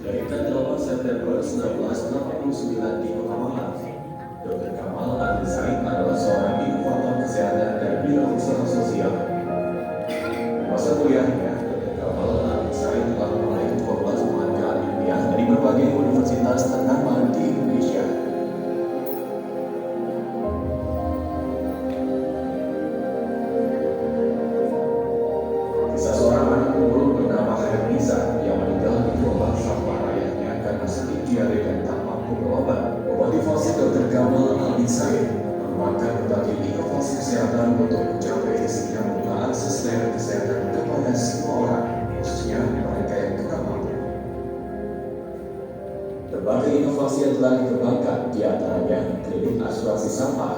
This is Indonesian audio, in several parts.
Dari tanggal 8 September 1989 di Kota Malang, Dr. Kamal Adil Said adalah seorang inovator kesehatan dan bidang usaha sosial. Masa kuliahnya, Dr. Kamal Adil Said telah meraih 12 penghargaan ilmiah dari berbagai universitas ternama di Indonesia. Kisah seorang anak pemulung bernama Hermisa yang meninggal di gerobak sampah ayahnya karena sakit diare dan tak mampu berobat memotivasi Dr. Kamal Adil Said mengembangkan berbagai inovasi kesehatan untuk mencapai visinya membuka akses layanan kesehatan kepada semua orang, khususnya mereka yang kurang mampu. Berbagai inovasi yang telah dikembangkan diantaranya klinik asuransi sampah,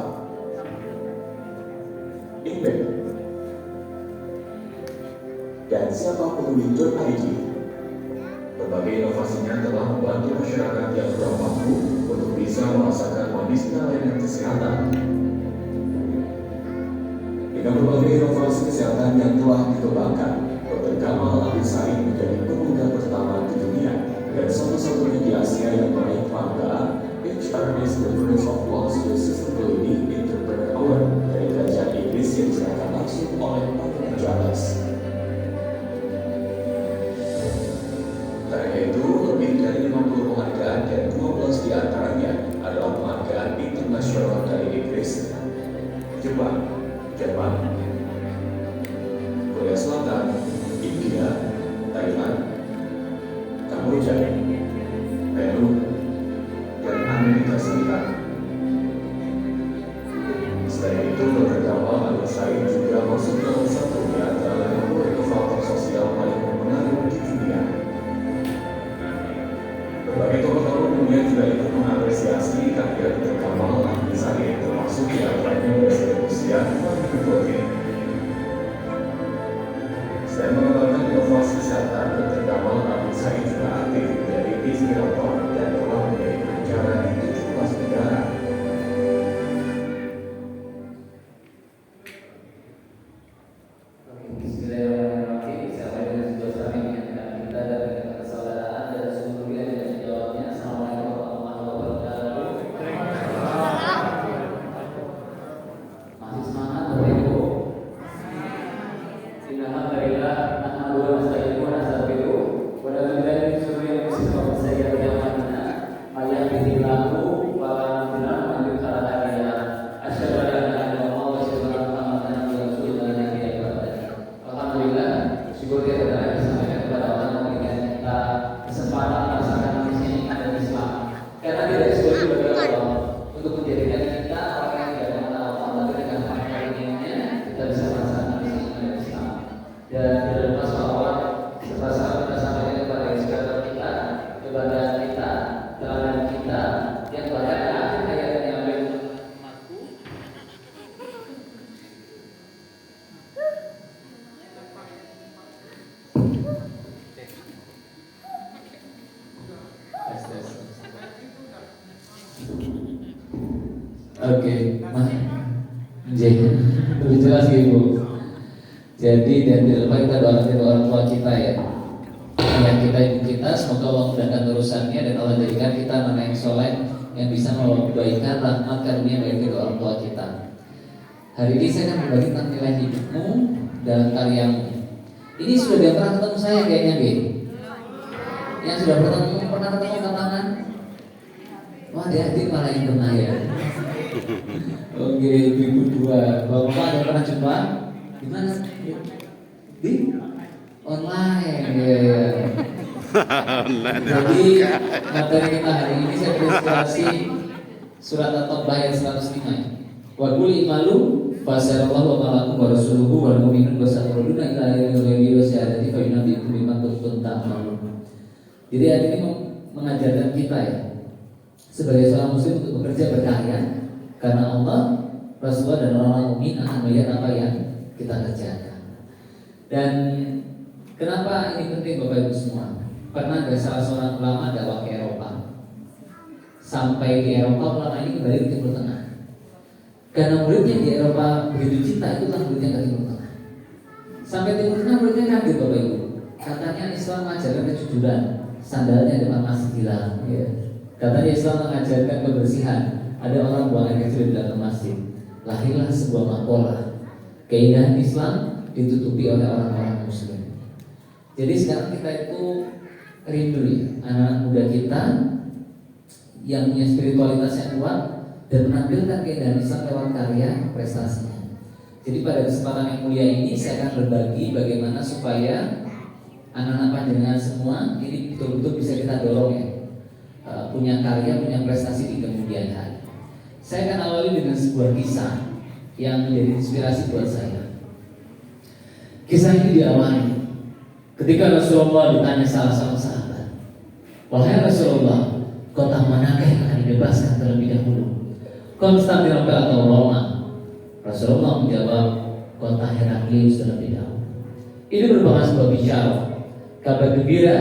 Impact, dan siapapeduli.id. Berbagai inovasinya telah membantu masyarakat yang kurang mampu untuk bisa merasakan manisnya layanan kesehatan. Dengan berbagai inovasi kesehatan yang telah dikembangkan, Dr. Kamal Adil Said menjadi pemuda pertama di dunia dan satu-satunya di Asia yang meraih penghargaan HRS The Prince of Laws to Sustainability Entrepreneur Award dari kerajaan Inggris yang diserahkan langsung oleh Pangeran Charles. Karena itu, lebih dari 50 penghargaan dan 12 diantaranya adalah penghargaan internasional dari Inggris, Jepang, Jerman, Korea Selatan, India, Thailand, Kamboja, Peru, dan Amerika Serikat. Selain itu, Dr. Kamal Adil Said juga masuk dalam satu di antara 50 inovator sosial paling berpengaruh di dunia. Berbagai tokoh-tokoh dunia juga ikut mengapresiasi karya Dr. Kamal Adil Said, termasuk di antaranya Presiden Rusia Vladimir Putin. Selain mengembangkan inovasi kesehatan, Dr. Kamal Adil Said juga aktif menjadi inspirator dan telah menjadi pengacara di 17 negara. Oke, lebih jelas Ibu. Jadi dan tidak lupa kita doakan orang tua kita ya, ayah kita, ibu kita, semoga Allah mudahkan urusannya dan Allah jadikan kita anak yang soleh yang bisa membawa kebaikan, rahmat, karunia bagi kedua orang tua kita. Hari ini saya akan berbagi tentang nilai hidupmu dalam karyamu. Ini sudah dia pernah ketemu saya kayaknya, Bi. Yang sudah pernah ketemu tangan. Wah, dia malah yang pernah ya. Oke, 2002. Bapak ada pernah jumpa? Di mana? Di online. Ya. Jadi materi kita hari ini saya berinspirasi surat At-Taubah ayat 105. Wa qul imalu fasarallahu wa malakum wa rasuluhu wal mu'minun basaruduna ila ilahi wa syahadati fa yunabbiukum bima kuntum ta'malun. Jadi ayat ini mengajarkan kita ya, sebagai seorang muslim untuk bekerja berkarya karena Allah, Rasulullah dan orang-orang mukmin akan melihat apa yang kita kerjakan. Dan kenapa ini penting Bapak Ibu semua? Pernah ada salah seorang ulama dakwah ke Eropa. Sampai di Eropa ulama ini kembali ke Timur Tengah. Karena muridnya di Eropa begitu cinta itu kan muridnya ke Timur Tengah. Sampai Timur Tengah muridnya kaget Bapak Ibu. katanya Islam mengajarkan kejujuran, sandalnya depan masjid dilarang. Ya. Katanya Islam mengajarkan kebersihan, ada orang buang air kecil di dalam masjid. Lahirlah sebuah makalah. Keindahan Islam ditutupi oleh orang-orang Muslim. Jadi sekarang kita itu rindu ya, anak muda kita yang punya spiritualitas yang kuat dan menampilkan keindahan Islam lewat karya prestasinya. Jadi pada kesempatan yang mulia ini saya akan berbagi bagaimana supaya anak-anak panjenengan semua ini betul-betul bisa kita dorong ya, punya karya, punya prestasi di kemudian hari. Saya akan awali dengan sebuah kisah yang menjadi inspirasi buat saya. Kisah ini diawali ketika Rasulullah ditanya salah satu sahabat, "Wahai Rasulullah, kota manakah yang akan dibebaskan terlebih dahulu? Konstantinopel atau Roma?" Rasulullah menjawab, "Kota Heraklius terlebih dahulu." Ini merupakan sebuah bicara, kabar gembira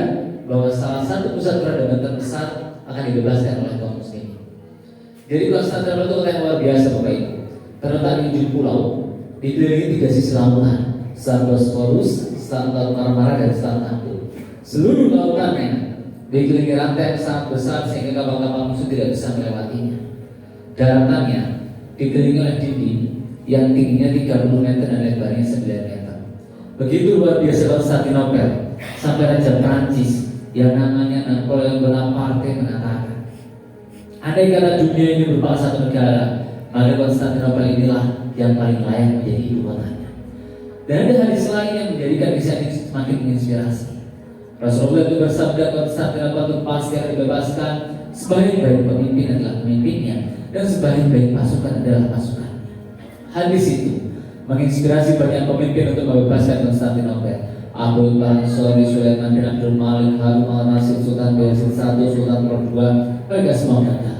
bahwa salah satu pusat peradaban terbesar akan dibebaskan oleh kaum muslimin. Jadi Konstantinopel itu kota yang luar biasa Bapak Ibu. Terletak di ujung pulau, dikelilingi 3 sisi lautan, Selat Bosporus, Selat Marmara, dan Selat Napu. Seluruh lautannya dikelilingi rantai yang sangat besar sehingga kapal-kapal musuh tidak bisa melewatinya. Daratannya dikelilingi oleh dinding yang tingginya 30 meter dan lebarnya 9 meter. Begitu luar biasa Konstantinopel sampai Raja Prancis yang namanya Napoleon Bonaparte mengatakan, andai kata dunia ini merupakan satu negara, maka Konstantinopel inilah yang paling layak menjadi ibu kotanya. Dan ada hadis lain yang menjadikan kisah ini semakin menginspirasi. Rasulullah itu bersabda, Konstantinopel itu pasti akan dibebaskan sebaik-baik pemimpin adalah pemimpinnya dan sebaik-baik pasukan adalah pasukannya. Hadis itu menginspirasi banyak pemimpin untuk membebaskan Konstantinopel. Abu Bakar, Sulaiman bin Abdul Malik, Harun al-Rashid, Sultan Yazid I, Sultan II, mereka semua gagal.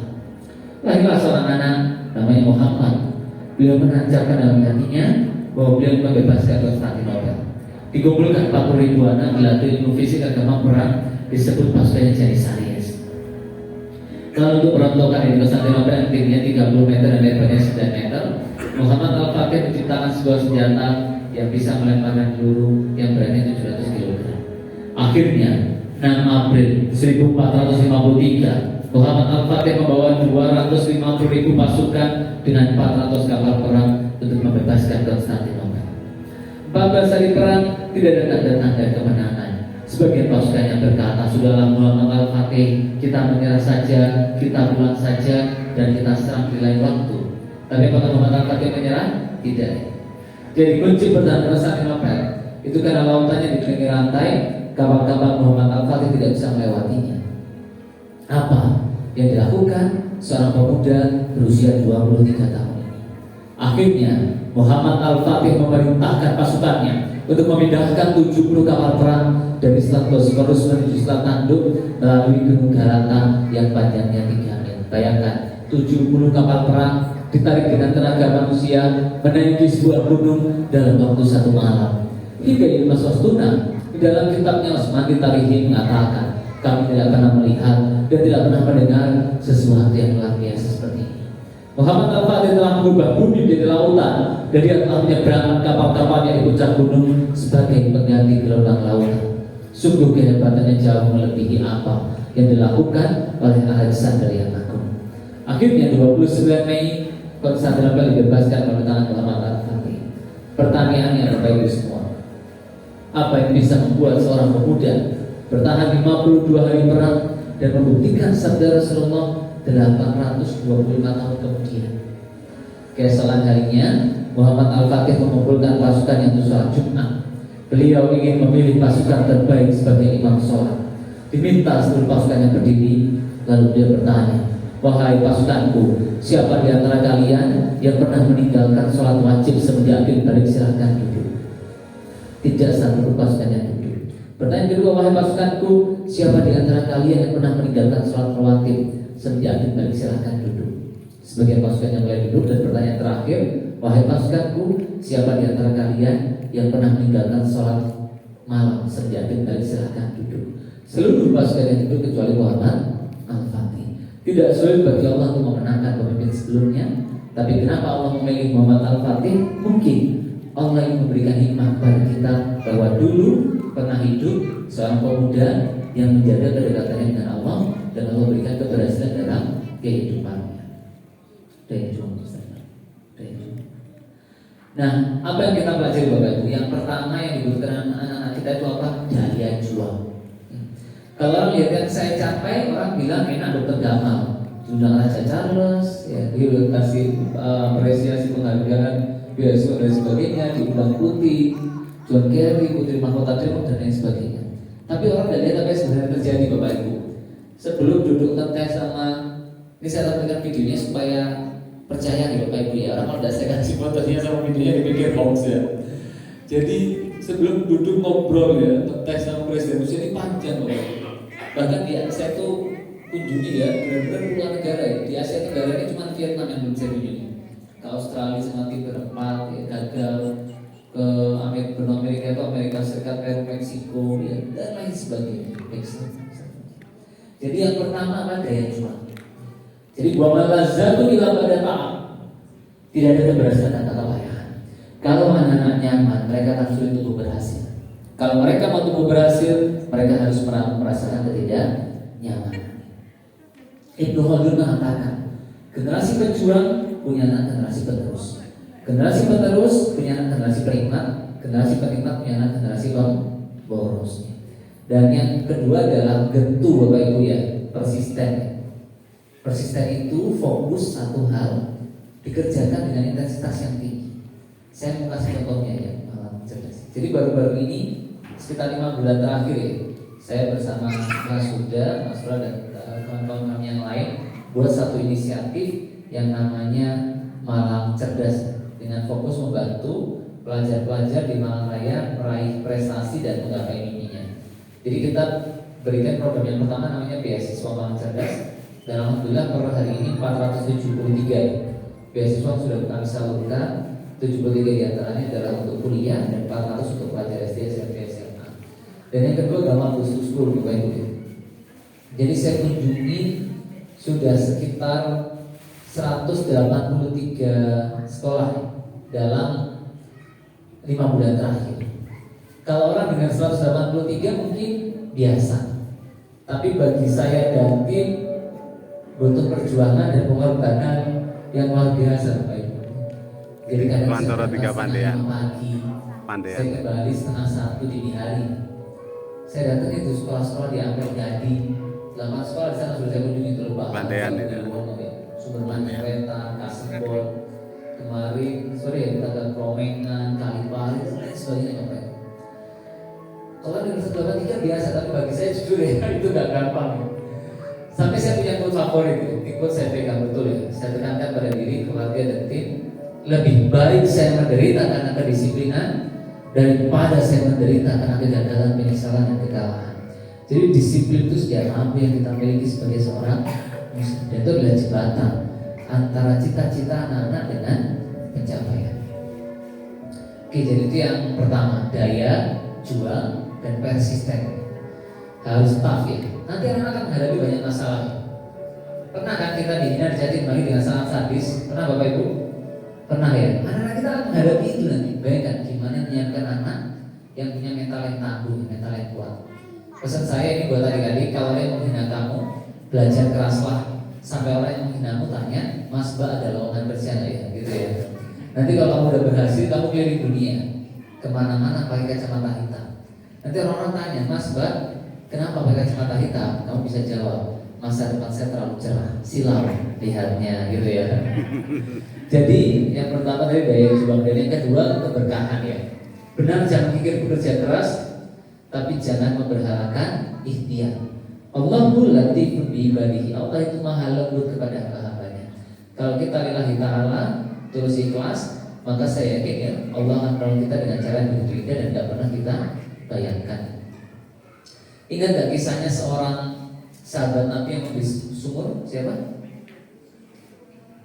Lahirlah seorang anak namanya Muhammad. Beliau menancapkan dalam hatinya bahwa beliau membebaskan Konstantinopel. Dikumpulkan 40.000 anak dilatih ilmu fisik agama perang, disebut pasukan Janisarius. Kalau untuk perontokan di Konstantinopel yang tingginya 30 meter dan lebarnya 9 meter, Muhammad Al-Fatih menciptakan sebuah senjata yang bisa melemparkan peluru yang beratnya 700 kg. Akhirnya 6 April 1453, Muhammad Al-Fatih membawa 250.000 pasukan dengan 400 kapal perang untuk membebaskan Konstantinopel. 14 hari perang tidak ada tanda-tanda kemenangan. Sebagian pasukan yang berkata, "Sudahlah Muhammad Al-Fatih, kita menyerah saja, kita pulang saja, dan kita serang di lain waktu." Tapi apakah Muhammad Al-Fatih menyerah? Tidak. Jadi kunci pertahanan Konstantinopel itu karena lautannya dikelilingi rantai, kapal-kapal Muhammad Al-Fatih tidak bisa melewatinya. Apa yang dilakukan seorang pemuda berusia 23 tahun ini? Akhirnya Muhammad Al-Fatih memerintahkan pasukannya untuk memindahkan 70 kapal perang dari Selat Bosporus menuju Selat Tanduk melalui Gunung Galata yang panjangnya 3 mil. Bayangkan 70 kapal perang ditarik dengan tenaga manusia menaiki sebuah gunung dalam waktu 1 malam. Hingga Ibnu Sostuna di dalam kitabnya Osmani Tarihi mengatakan, kami tidak pernah melihat dan tidak pernah mendengar sesuatu yang luar biasa seperti ini. Muhammad Al-Fatih telah mengubah bumi menjadi lautan dan dia telah menyeberangkan kapal-kapalnya di puncak gunung sebagai pengganti gelombang lautan. Sungguh kehebatannya jauh melebihi apa yang dilakukan oleh Alexander yang Agung. Akhirnya 29 Mei Konstantinopel dibebaskan oleh tangan Muhammad Al-Fatih. Pertanyaannya Bapak Ibu semua, apa yang bisa membuat seorang pemuda bertahan 52 hari perang dan membuktikan sabda Rasulullah 825 tahun kemudian? Keesokan harinya Muhammad Al-Fatih mengumpulkan pasukan yang untuk sholat Jumat. Beliau ingin memilih pasukan terbaik sebagai imam sholat. Diminta seluruh pasukannya berdiri. Lalu dia bertanya, wahai pasukanku, siapa di antara kalian yang pernah meninggalkan sholat wajib semenjak akhir balik, silahkan duduk. Tidak satu pun pasukan yang duduk. Pertanyaan kedua, wahai pasukanku, siapa di antara kalian yang pernah meninggalkan sholat rawatib semenjak akhir balik, silahkan duduk. Sebagian pasukan yang mulai duduk. Dan pertanyaan terakhir, wahai pasukanku, siapa di antara kalian yang pernah meninggalkan sholat malam semenjak akhir balik, silahkan duduk. Seluruh pasukan yang duduk kecuali Muhammad Al-Fatih. Tidak sulit bagi Allah untuk memenangkan pemimpin sebelumnya. Tapi kenapa Allah memilih Muhammad Al-Fatih? Mungkin Allah yang memberikan hikmah kepada kita bahwa dulu pernah hidup seorang pemuda yang menjaga kedekatannya dengan Allah dan Allah berikan keberhasilan dalam kehidupannya. Daya juang Ustaz. Daya juang. Nah, apa yang kita pelajari Bapak Ibu? Yang pertama yang dibutuhkan anak-anak kita itu apa? Daya juang. Kalau orang lihat yang saya capai, orang bilang enak dokter Gamal, diundang Raja Charles, ya, dia udah kasih apresiasi penghargaan, beasiswa dan sebagainya, diundang Putih, John Kerry, Putri Mahkota Tribun dan lain sebagainya. Tapi orang tidak lihat apa yang sebenarnya terjadi Bapak Ibu. Sebelum duduk ngetes sama, ini saya tampilkan videonya supaya percaya nih Bapak Ibu ya. Orang kalau tidak saya kasih fotonya sama videonya dipikir hoax ya. Jadi sebelum duduk ngobrol ya, ngetes sama presiden Rusia ini panjang Bapak Ibu. Bahkan di Asia itu kunjungi ya, benar-benar puluhan negara ya. Di Asia Tenggara ini cuma Vietnam yang belum saya kunjungi. Ke Australia sama Timur Empat ya, gagal. Ke Amerika itu Amerika Serikat, Peru, Meksiko ya, dan lain sebagainya. Jadi yang pertama apa? Daya juang. Jadi bahwa lazatu bila pada ta'am, tidak ada keberhasilan kata kepayahan. Kalau anak-anak nyaman, mereka akan sulit untuk berhasil. Kalau mereka mau tumbuh berhasil, mereka harus merasakan ketidaknyamanan. Ibnu Khaldun mengatakan, generasi pejuang punya anak generasi penerus. Generasi penerus punya anak generasi penikmat. Generasi penikmat punya anak generasi pemboros. Dan yang kedua adalah gentu Bapak Ibu ya, persisten. Persisten itu fokus satu hal, dikerjakan dengan intensitas yang tinggi. Saya mau kasih contohnya ya, cerdas. Jadi baru-baru ini sekitar 5 bulan terakhir ya, saya bersama Mas Huda, Mas Ra dan kawan-kawan kami yang lain buat satu inisiatif yang namanya Malang Cerdas dengan fokus membantu pelajar-pelajar di Malang Raya meraih prestasi dan menggapai mimpinya. Jadi kita berikan program yang pertama namanya beasiswa Malang Cerdas dan alhamdulillah per hari ini 473 beasiswa sudah kami salurkan. 73 diantaranya adalah untuk kuliah dan 400 untuk pelajar SD, SMP, SMA. Dan yang kedua gampang khusus school Bapak Ibu. Jadi saya kunjungi sudah sekitar 183 sekolah dalam 5 bulan terakhir. Kalau orang dengan 183 mungkin biasa, tapi bagi saya dan tim butuh perjuangan dan pengorbanan yang luar biasa Bapak Ibu. Jadi kadang saya tiga pagi, saya kembali setengah 1 dini hari. Saya datang itu sekolah-sekolah di Ampel Jadi, 8 sekolah di sana sudah saya kunjungi itu lupa. Sumberman Kereta, Kasebon, kemarin kita ke Kromengan, Kalipari, dan lain sebagainya Bapak. Kalau dengan 183 biasa, tapi bagi saya jujur ya itu gak gampang. Sampai saya punya quote favorit, quote saya pegang betul ya. Saya tekankan pada diri, keluarga dan tim. Lebih baik saya menderita karena kedisiplinan daripada saya menderita karena kegagalan, penyesalan dan kekalahan. Jadi disiplin itu senjata ampuh yang kita miliki sebagai seorang muslim. Dan itu adalah jembatan antara cita-cita anak-anak dengan pencapaian. Oke, jadi itu yang pertama, daya juang dan persisten. Harus tough ya. Nanti anak-anak akan menghadapi banyak masalah. Pernah kan kita dihina, dicaci maki dengan sangat sadis? Pernah Bapak Ibu? Pernah ya? Anak-anak kita akan menghadapi itu nanti. Bayangkan gimana menyiapkan anak yang punya mental yang tangguh, mental yang kuat. Pesan saya ini buat adik-adik, kalau yang menghina kamu, belajar keraslah. Sampai orang yang menghinamu tanya, Mas Ba ada lowongan kerja nggak ya? Gitu ya. Nanti kalau kamu udah berhasil, kamu keliling dunia, kemana-mana pakai kacamata hitam. Nanti orang-orang tanya, Mas Ba, kenapa pakai kacamata hitam? Kamu bisa jawab, masa depan saya terlalu cerah, silau lihatnya, gitu ya. Jadi yang pertama dari daya juang, dan yang kedua keberkahan ya. Benar, jangan pikir bekerja keras, tapi jangan memberhalakan ikhtiar. Allahul latifun bi ibadihi. Allah itu maha lembut kepada hamba-hambanya. Kalau kita lillahi ta'ala terus ikhlas, maka saya yakin ya Allah akan menolong kita dengan cara yang begitu indah dan tidak pernah kita bayangkan. Ingat gak kisahnya seorang sahabat Nabi yang membeli sumur? Siapa?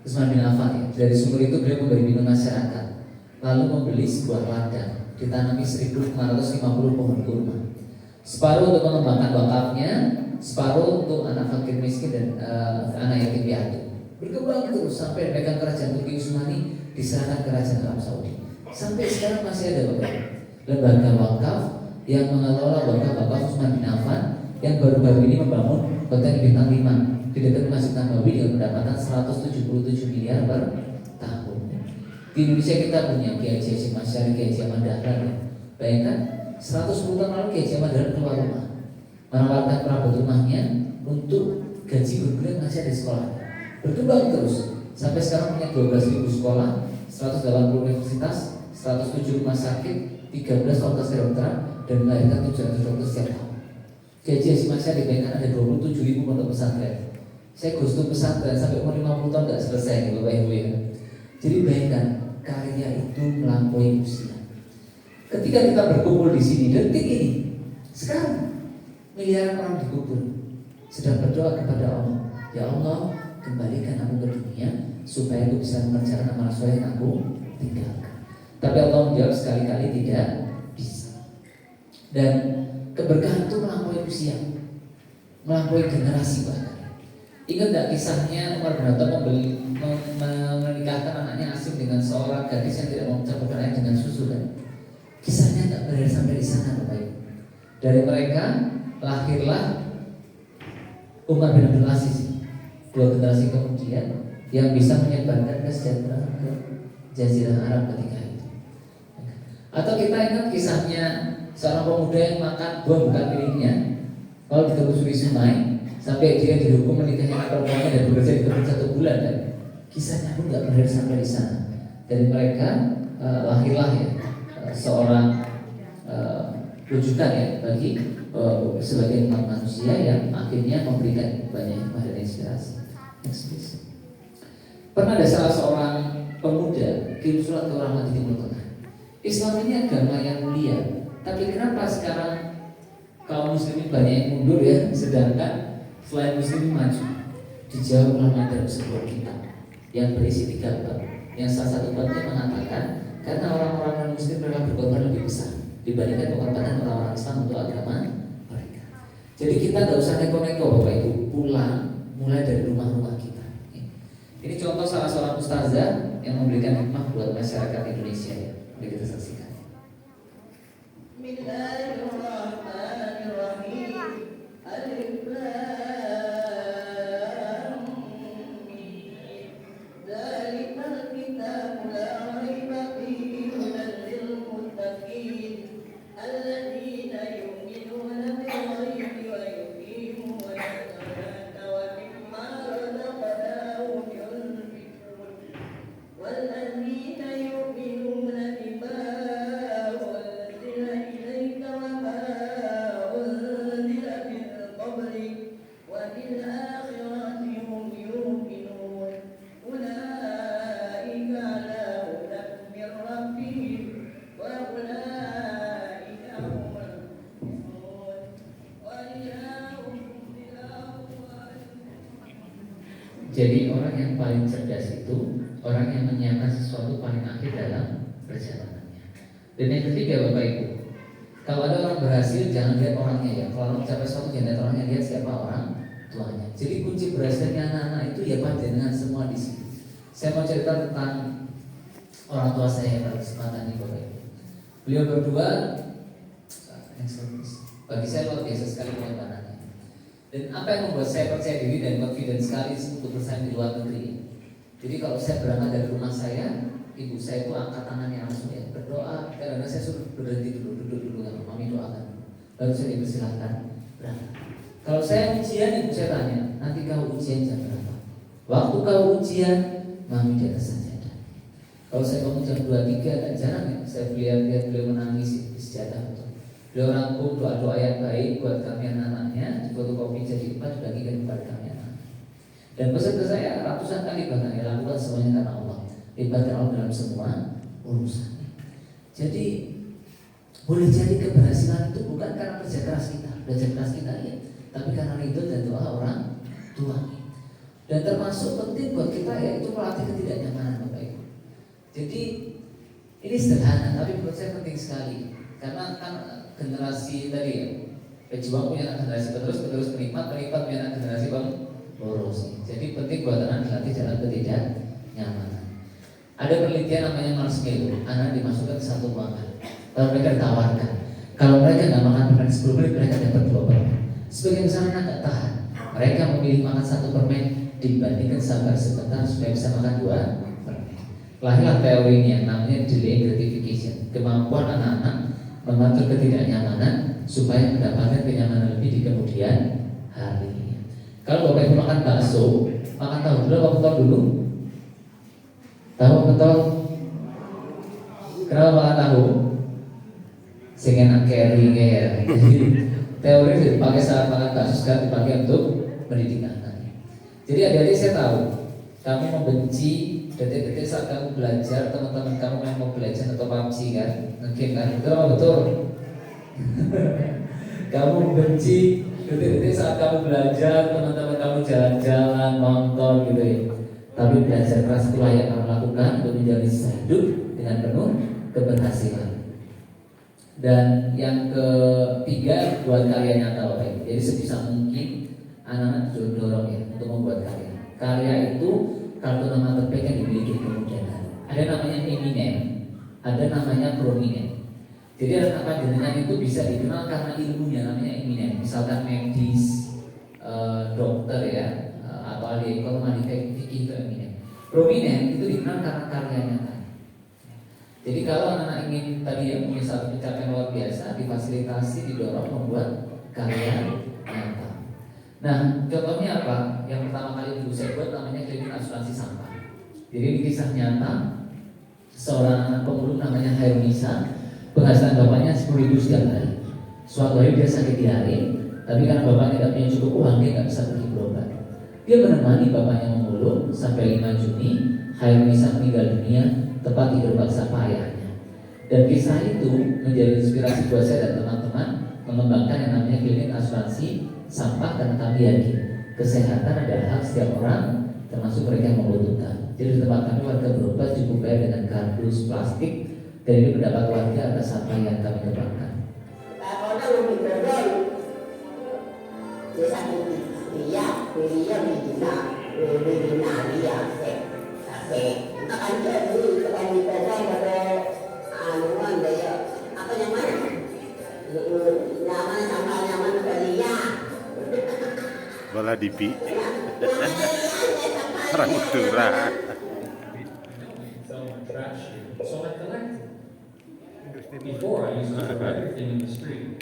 Utsman bin Affan ya. Dari sumur itu beliau memberi minum masyarakat, lalu membeli sebuah ladang ditanami 1.550 pohon kurma. Separuh untuk mengembangkan wakafnya, separuh untuk anak fakir miskin dan anak yatim piatu. Berkembang terus sampai pegang kerajaan Turki Utsmani diserahkan kerajaan Arab Saudi. Sampai sekarang masih ada Bapak lembaga wakaf yang mengelola Bapak Utsman bin Affan yang baru-baru ini membangun hotel bintang 5 di dekat Masjid Nabawi dengan pendapatan 177 miliar per tahun. Di Indonesia kita punya Kiai Haji Masyari, Kiai Haji Ahmad Dahlan. Bayangkan 110 tahun lalu Kiai Haji Ahmad Dahlan keluar rumah, menawarkan perabot rumahnya untuk gaji berbulan masih ada sekolah. Berkembang terus sampai sekarang punya 12.000 sekolah, 180 universitas, 107 rumah sakit, 13 fakultas kedokteran, dan melahirkan 700 dokter setiap tahun. Kiai Haji Masyari bayangkan ada 27.000 pondok pesantren. Saya gustur pesantren sampai umur 50 tahun nggak selesai, Bapak Ibu ya. Jadi bayangkan karya itu melampaui usia. Ketika kita berkumpul di sini detik ini, sekarang miliaran orang dikubur sedang berdoa kepada Allah, ya Allah kembalikan aku ke dunia supaya aku bisa mengerjakan amal soleh yang aku tinggalkan. Tapi Allah menjawab sekali-kali tidak bisa. Dan keberkahan itu melampaui usia, melampaui generasi bahkan. Ingat gak kisahnya Umar bin Khattab menikahkan anaknya Asim dengan seorang gadis yang tidak mau mencampurkan air dengan susu kan? Kisahnya gak berakhir sampai di sana Bapak Ibu. Dari mereka lahirlah Umar bin Abdul Aziz. 2 generasi kemudian yang bisa menyebarkan kesejahteraan ke Jazirah Arab ketika itu. Atau kita ingat kisahnya seorang pemuda yang makan buah bukan miliknya, kalau ditelusuri sungai sampai dia dihukum menikahi anak perempuannya dan bekerja di kebun 1 bulan kan? Kisahnya pun nggak berakhir sampai di sana. Dari mereka lahirlah ya seorang rujukan ya bagi sebagian umat manusia yang akhirnya memberikan banyak hikmah dan inspirasi. Pernah ada salah seorang pemuda kirim surat ke orang di Timur Tengah. Islam ini agama yang mulia, tapi kenapa sekarang kaum muslimin banyak yang mundur ya, sedangkan selain muslimin maju? Dijawab ulama dalam sebuah kitab yang berisi 3 bab. Yang salah satu babnya mengatakan karena orang-orang non muslim mereka berkorban lebih besar dibandingkan pengorbanan orang-orang Islam untuk agama mereka. Jadi kita nggak usah neko-neko Bapak Ibu, pulang mulai dari rumah-rumah kita. Ini contoh salah seorang ustazah yang memberikan hikmah buat masyarakat Indonesia ya. Mari kita saksikan. Bismillahirrahmanirrahim. Alif Lam Mim. Dzalikal kitabu la raiba fihi hudan lil muttaqin alladzina yu'minuna bil ghaibi wa yuqimuna as-salata wa mimma razaqnahum yunfiqun walladzina yu'minuna bima unzila ilayka wa ma unzila min qablik wa bil akhirati hum yuqinun ulaika ala hudan min rabbihim wa ulaika humul muflihun wa ilahum ilahun. Jadi orang yang paling cerdas itu orang yang menyiapkan sesuatu paling akhir dalam perjalanannya. Dan yang ketiga Bapak Ibu, kalau ada orang berhasil jangan lihat orangnya ya. Kalau orang mencapai sesuatu jangan lihat orangnya, lihat siapa orang tuanya. Jadi kunci berhasilnya anak-anak itu ya panjenengan semua di sini. Saya mau cerita tentang orang tua saya pada kesempatan ini Bapak Ibu. Beliau berdua bagi saya luar biasa sekali pengorbanannya. Dan apa yang membuat saya percaya diri dan confident sekali untuk bersaing di luar negeri. Jadi kalau saya berangkat dari rumah saya, ibu saya itu angkat tangannya langsung ya berdoa. Karena saya suruh berhenti dulu, duduk dulu ya, mami doakan. Baru saya dipersilahkan berangkat. Kalau saya ujian, ibu saya tanya, nanti kau ujian jam berapa? Waktu kau ujian, mami di atas sajadah. Kalau saya bangun jam 2-3 agak jarang ya, saya lihat beliau menangis di sejadah itu. Beliau rangkum doa-doa yang baik buat kami anak-anaknya, difotokopi jadi 4 dibagikan kepada kami anak. Dan pesan ke saya ratusan kali bahkan ya, lakukan semuanya karena Allah. Libatkan Allah dalam semua urusan. Jadi boleh jadi keberhasilan itu bukan karena kerja keras kita, belajar keras kita ya, tapi karena ridho dan doa orang tua. Dan termasuk penting buat kita yaitu melatih ketidaknyamanan Bapak Ibu. Jadi ini sederhana tapi menurut saya penting sekali. Karena kan generasi tadi ya, pejuang punya anak generasi penerus penikmat punya anak generasi boros. Jadi penting buat anak dilatih dalam ketidaknyamanan. Ada penelitian namanya marshmallow, anak dimasukkan ke satu ruangan, lalu mereka ditawarkan, Kalau mereka nggak makan permen 10 menit, mereka dapat 2 permen. Sebagian besar anak nggak tahan. Mereka memilih makan 1 permen dibandingkan sabar sebentar supaya bisa makan 2 permen. Lahirlah teori ini yang namanya delay gratification. Kemampuan anak-anak mengatur ketidaknyamanan supaya mendapatkan kenyamanan lebih di kemudian hari. Kalau Bapak Ibu makan bakso, makan tahu dulu apa betul dulu? Tahu betul? Kenapa makan tahu? Sing enak carry ya. Jadi teori dipakai saat makan bakso, sekarang dipakai untuk mendidik anak. Jadi adik-adik saya tahu kamu membenci detik-detik saat kamu belajar, teman-teman kamu yang mau belajar atau PUBG kan, ngegame kan, betul apa betul? Kamu membenci detik-detik saat kamu belajar, teman-teman kamu jalan-jalan, nonton gitu ya. Tapi belajar keras itu layak kamu lakukan untuk menjalani sisa hidup dengan penuh keberhasilan. Dan yang ketiga, buat karya nyata Bapak Ibu. Jadi sebisa mungkin anak-anak dorong ya untuk membuat karya. Karya itu kartu nama terbaik yang dimiliki kemudian. Ada namanya eminem, ada namanya prominent. Jadi anak jenengan itu bisa dikenal karena ilmunya, namanya eminem. Misalkan medis, dokter ya, atau ahli ekonomi, ahli fikih itu eminem. Prominent itu dikenal karena karyanya. Jadi kalau anak-anak ingin tadi yang punya satu pencapaian luar biasa, difasilitasi, didorong membuat karya nyata. Nah, contohnya apa? Yang pertama kali dulu saya buat namanya klinik asuransi sampah. Jadi ini kisah nyata seorang anak pemulung namanya Hairunisa. Penghasilan bapaknya 10.000 setiap hari. Suatu hari dia sakit diare, tapi karena bapaknya tidak punya cukup uang, dia nggak bisa pergi berobat. Dia menemani bapaknya memulung sampai 5 Juni. Hairunisa meninggal dunia tepat di gerobak sampah ayahnya. Dan kisah itu menjadi inspirasi buat saya dan teman-teman mengembangkan yang namanya klinik asuransi sampah, karena kami yakin kesehatan adalah hak setiap orang, termasuk mereka yang membutuhkan. Jadi di tempat kami warga berobat cukup bayar dengan kardus plastik, dan ini pendapat warga atas sampah yang kami kembangkan. Bola dipi orang Madura. So I collected. Before I used to throw everything in the street.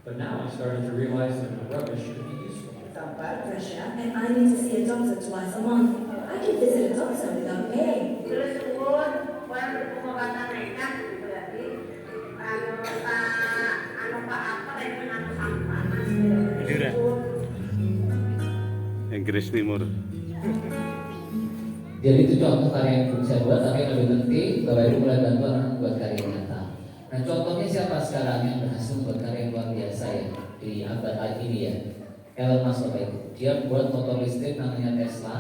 But now I started to realize that the rubbish could be useful. Without blood pressure, and I need to see a doctor twice a month. I can visit a doctor without paying. Inggris Timur. Jadi itu contoh karya yang bisa buat, tapi yang lebih penting Bapak Ibu mulai bantu anak buat karya nyata. Nah contohnya siapa sekarang yang berhasil membuat karya yang luar biasa ya di abad ini ya? Elon Musk Bapak Ibu. Dia buat motor listrik namanya Tesla,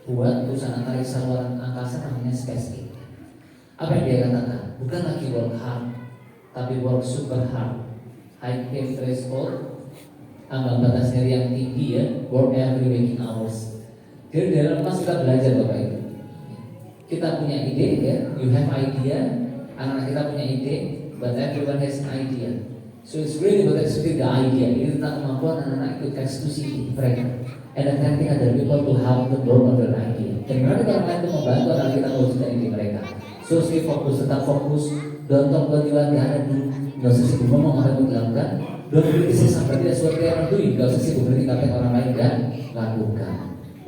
buat perusahaan antariksa luar angkasa namanya SpaceX. Apa yang dia katakan? Bukan lagi work hard, tapi work super hard. High pay threshold, ambang batas nyeri yang tinggi ya, work every waking hours. Jadi dalam kelas kita belajar Bapak Ibu. Kita punya ide ya, you have idea, anak-anak kita punya ide, but everyone has an idea. So it's really about executing the idea. Ini tentang kemampuan anak-anak ikut eksekusi mereka. And attracting other people to help the work of their idea. Dan gimana kalau orang itu membantu anak kita mewujudkan ide mereka. So stay fokus, tetap fokus. Don't talk about your idea dulu. Gak usah sibuk ngomong apa yang mau dilakukan. Don't criticize sampai tidak sesuatu yang orang doing. Gak usah sibuk berarti apa yang orang lain dan lakukan.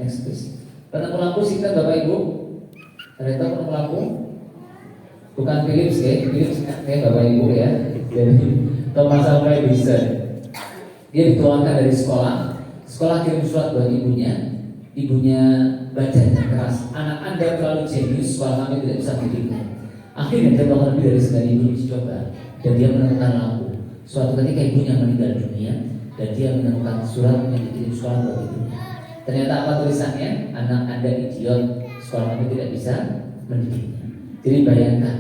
Next please. Penemu lampu singkat Bapak Ibu. Ada tahu penemu lampu? Bukan Philips ya, Philips kayak Bapak Ibu ya. Jadi Thomas Alva Edison. Dia dikeluarkan dari sekolah. Sekolah kirim surat buat ibunya. Ibunya baca dengan keras. Anak Anda terlalu jenius, sekolah kami tidak bisa didiknya. Akhirnya dia melakukan lebih dari 9 ibu uji coba. Dan dia menemukan lampu. Suatu ketika ibunya meninggal dunia, dan dia menemukan surat yang dikirim sekolah buat ibunya. Ternyata apa tulisannya? Anak Anda idiot, sekolah kami tidak bisa mendidiknya. Jadi bayangkan,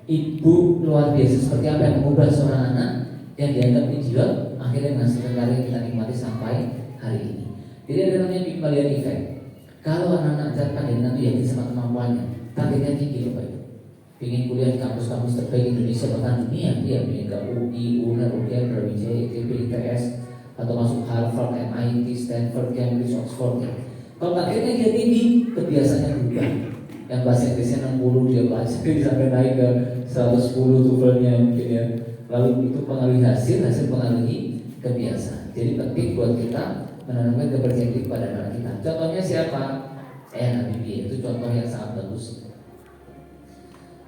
ibu luar biasa seperti apa yang mengubah seorang anak yang dianggap idiot, akhirnya menghasilkan karya yang kita nikmati sampai hari ini. Jadi ada namanya Pygmalion Effect. Kalau anak-anak pada itu yakin sama kemampuannya, targetnya tinggi Bapak Ibu. ingin kuliah di kampus-kampus terbaik Indonesia bahkan dunia, dia ingin ke UI, UNER, UGM, Brawijaya, ITB, ITS, atau masuk Harvard, MIT, Stanford, Cambridge, Oxford. Ya. Kalau akhirnya dia tinggi, kebiasaannya berubah. Yang bahasa Inggrisnya 60 dia belajar sampai naik ke 110 tuvelnya mungkin ya. Lalu itu pengaruhi hasil pengaruhi kebiasaan. Jadi penting buat kita menanamkan kepercayaan diri pada anak kita. Contohnya siapa? Habibie, itu contoh yang sangat bagus.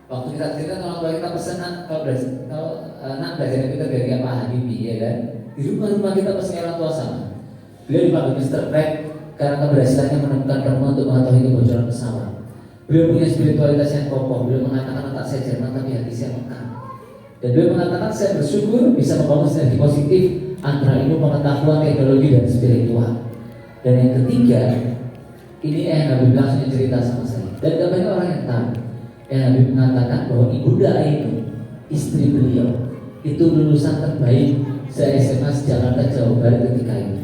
Waktu kita cerita orang tua kita pesan kalau anak belajar kita dari Pak Habibie ya kan. Di rumah kita pasti orang tua sama. Beliau dipanggil Mr. Craig karena keberhasilannya menemukan perempuan untuk mengetahui kebocoran pesawat. Beliau punya spiritualitas yang kokoh. Beliau mengatakan otak saya Jerman tapi hati saya Mekah. Dan beliau mengatakan saya bersyukur bisa membangun sinergi positif antara ilmu pengetahuan, teknologi dan spiritual. Dan yang ketiga, ini Habib langsung cerita sama saya. Dan gak banyak orang yang tahu. Habib mengatakan bahwa ibunda Ainun, istri beliau, itu lulusan terbaik se-SMA Jakarta Jawa Barat ketika itu.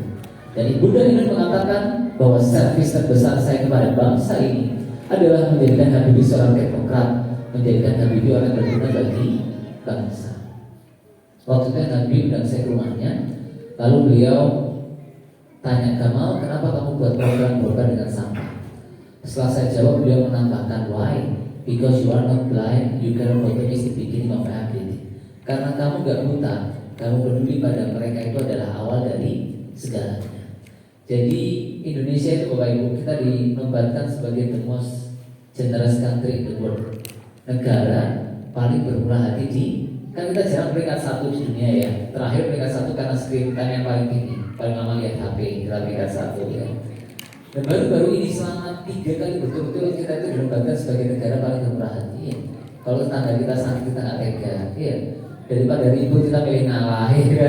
Dan ibunda Ainun mengatakan bahwa servis terbesar saya kepada bangsa ini adalah menjadikan Habibie seorang teknokrat, menjadikan Habibie orang berguna bagi bangsa. Waktu itu Habibie undang saya ke rumahnya, lalu beliau tanya, Kamal, kenapa kamu buat program dengan sampah? Setelah saya jawab, beliau menambahkan, why? Because you are not blind, you can recognize the beginning of everything. Karena kamu gak buta, kamu peduli pada mereka itu adalah awal dari segalanya. Jadi Indonesia itu Bapak Ibu, kita dinobatkan sebagai the most generous country in the world, negara paling bermurah hati di, kan kita jarang peringkat 1 di dunia ya. Terakhir peringkat 1 karena screen time yang paling tinggi, paling lama lihat HP, kita peringkat 1 ya. Dan baru-baru ini selama 3 kali betul-betul kita itu dinobatkan sebagai negara paling bermurah hati ya. Kalau tetangga kita sakit kita nggak tega ya. Daripada ribut kita pilih ngalah ya.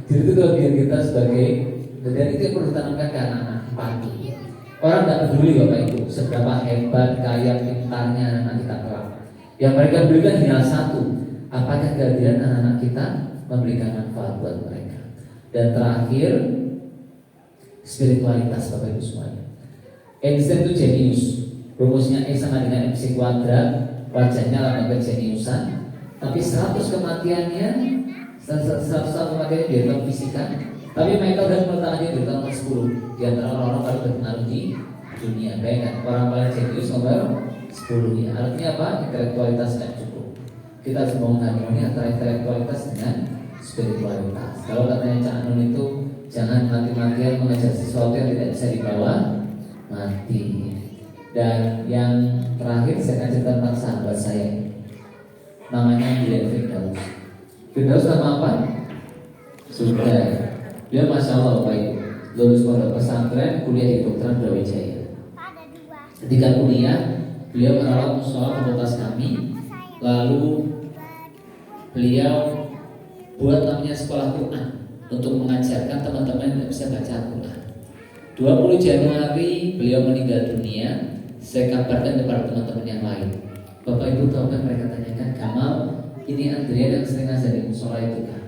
Jadi itu kelebihan kita sebagai, dan itu yang perlu ditanamkan ke anak-anak, empati. Orang nggak peduli Bapak Ibu seberapa hebat, kaya, pintarnya anak kita kelak. Yang mereka berikan hanya satu, apakah kehadiran anak-anak kita memberikan manfaat buat mereka. Dan terakhir, spiritualitas Bapak Ibu semuanya. Einstein itu jenius. Rumusnya E sama dengan MC kuadrat, wajahnya lambang kejeniusan. Tapi 100 kematiannya di tahun fisika. Tapi Michael dan meletakkannya di tahun 10 di antara orang-orang paling berpengaruh di dunia. Bayangkan, orang paling jenius nomor 10 ya. Artinya apa? Intelektualitas tidak cukup. Kita harus membangun harmoni antara intelektualitas dengan spiritualitas. Kalau katanya Cak Anun itu, jangan mati-matian mengejar sesuatu yang tidak bisa dibawa mati. Dan yang terakhir saya akan cerita tentang sahabat saya, namanya Glenn Firdaus. Firdaus nama apa? Sudah. Dia Masya Allah Bapak Ibu, lulus pondok pesantren, kuliah di Kedokteran Brawijaya. Ketika kuliah, beliau merawat musola fakultas kami. Lalu beliau buat namanya sekolah Quran untuk mengajarkan teman-teman yang tidak bisa baca Al-Quran. 20 Januari beliau meninggal dunia. Saya kabarkan kepada teman-teman yang lain. Bapak Ibu tahu kan mereka tanyakan, Kamal, ini Andrea yang sering ngajar di musola itu kan?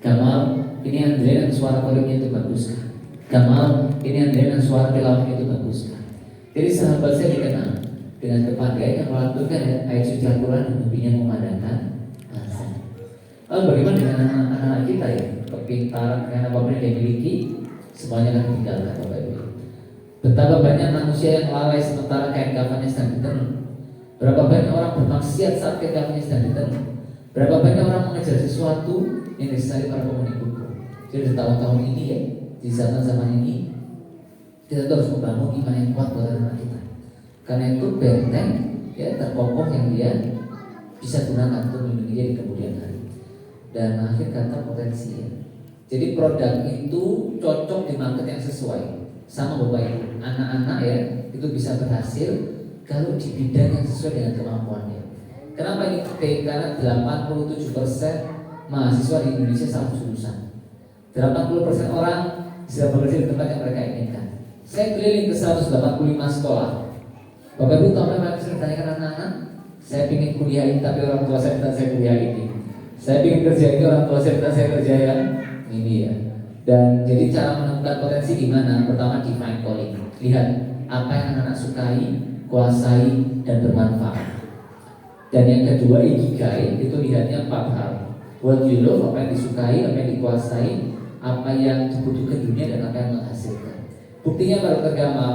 Kamal, ini Andrea yang suara koriknya itu bagus kan? Kamal, ini Andrea yang suara tilawahnya itu bagus kan? Jadi sahabat saya dikenal dengan kepandaian yang melakukan ayat suci Al-Quran dan hobinya memandangkan azan. Lalu bagaimana dengan anak-anak kita ya? Kepintaran dengan apapun yang dia miliki, semuanya akan ditinggalkan Bapak Ibu. Betapa banyak manusia yang lalai sementara kain kafannya sedang ditenun. Berapa banyak orang bermaksiat saat kain kafannya sedang ditenun. Berapa banyak orang mengejar sesuatu yang disesali para penghuni buku. Jadi di tahun-tahun ini ya, di zaman-zaman ini, kita harus membangun iman yang kuat buat anak kita. Karena itu benteng ya terkokoh yang dia bisa gunakan untuk melindungi dia di kemudian hari. Dan akhir kata potensi ya. Jadi produk itu cocok di market yang sesuai. Sama Bapak Ibu, anak-anak ya itu bisa berhasil kalau di bidang yang sesuai dengan kemampuannya. Kenapa ini penting? Karena 87% mahasiswa di Indonesia salah jurusan. 80% orang bisa bekerja di tempat yang mereka inginkan. Saya keliling ke 185 sekolah. Bapak Ibu tahu memang saya bertanyakan anak-anak, saya ingin kuliah ini tapi orang tua saya minta saya kuliah ini. Saya ingin kerja ini, orang tua saya minta saya kerja yang ini ya. Dan jadi cara menemukan potensi gimana? Pertama define calling. Lihat apa yang anak-anak sukai, kuasai dan bermanfaat. Dan yang kedua, ikigai itu lihatnya 4 hal. What you love, apa yang disukai, apa yang dikuasai, apa yang dibutuhkan dunia, dan apa yang menghasilkan. Buktinya para tergama,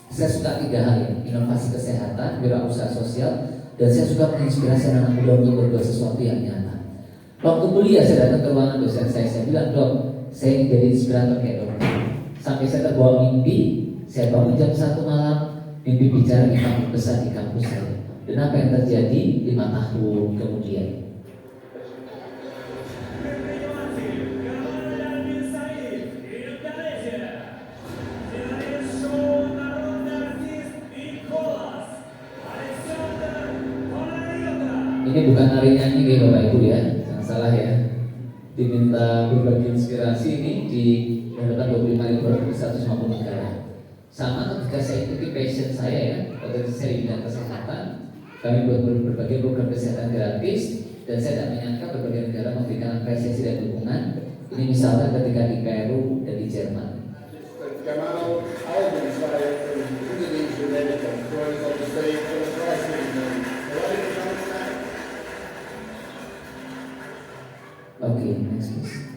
saya suka 3 hal ya: inovasi kesehatan, wirausaha sosial, dan saya suka menginspirasi anak muda untuk berbuat sesuatu yang nyata. Waktu kuliah saya datang ke ruangan dosen saya bilang, "Dok, saya ingin jadi inspirator kayak dokter." Sampai saya terbawa mimpi, saya bangun jam 1 malam, mimpi bicara di kampus besar di kampus saya. Dan apa yang terjadi 5 tahun kemudian? Ini bukan hari nyanyi nih Bapak Ibu ya, jangan salah ya. Diminta berbagi inspirasi ini di hadapan 25.150 negara. Sama ketika saya ikuti passion saya ya, waktu saya di bidang kesehatan, kami buat berbagai program kesehatan gratis, dan saya tidak menyangka berbagai negara memberikan apresiasi dan dukungan. Ini misalnya ketika di Peru dan di Jerman. Gamal Albans by Indonesia Medical, growing on the stage for the prize movement. Oke, next please.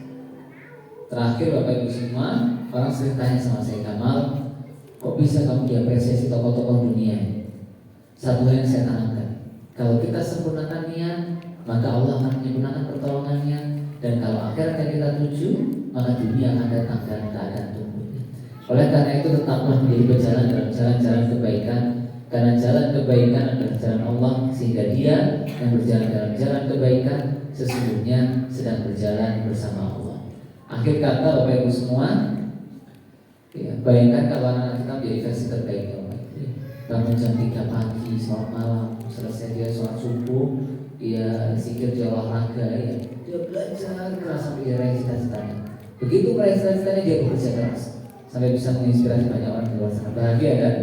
Terakhir Bapak Ibu semua, orang sering tanya sama saya, Kamal, kok bisa kamu diapresiasi tokoh-tokoh dunia? Satu hal yang saya tanamkan, kalau kita sempurnakan niat, maka Allah akan menyempurnakan pertolongannya. Dan kalau akhirat yang kita tuju, maka dunia akan datang dan tak akan tunggu. Oleh karena itu tetaplah menjadi berjalan dalam jalan-jalan kebaikan, karena jalan kebaikan adalah jalan Allah, sehingga Dia yang berjalan dalam jalan kebaikan sesungguhnya sedang berjalan bersama Allah. Akhir kata Bapak Ibu semua, ya, bayangkan kalau anak kita menjadi versi terbaiknya. Bangun jam 3 pagi, sholat malam, selesai dia sholat subuh, dia zikir, dia olahraga, ya, dia belajar keras sampai dia raih cita-citanya. Begitu meraih cita-citanya, dia bekerja keras sampai bisa menginspirasi banyak orang di luar sana. Bahagia kan?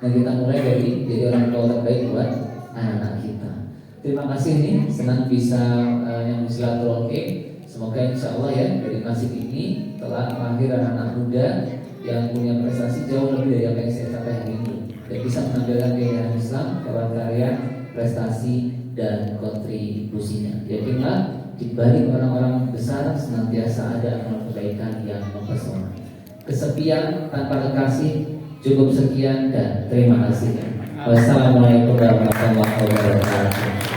Dan kita mulai dari jadi orang tua terbaik buat anak-anak kita. Terima kasih nih, senang bisa yang silaturahim. Semoga insya Allah ya dari masjid ini telah lahir anak-anak muda yang punya prestasi jauh lebih dari apa yang saya capai hari ini, dan bisa menampilkan keindahan Islam lewat karya, prestasi, dan kontribusinya. Yakinlah di balik orang-orang besar senantiasa ada amal kebaikan yang mempesona. Kesepian tanpa kekasih, cukup sekian dan terima kasih. Wassalamualaikum warahmatullahi wabarakatuh.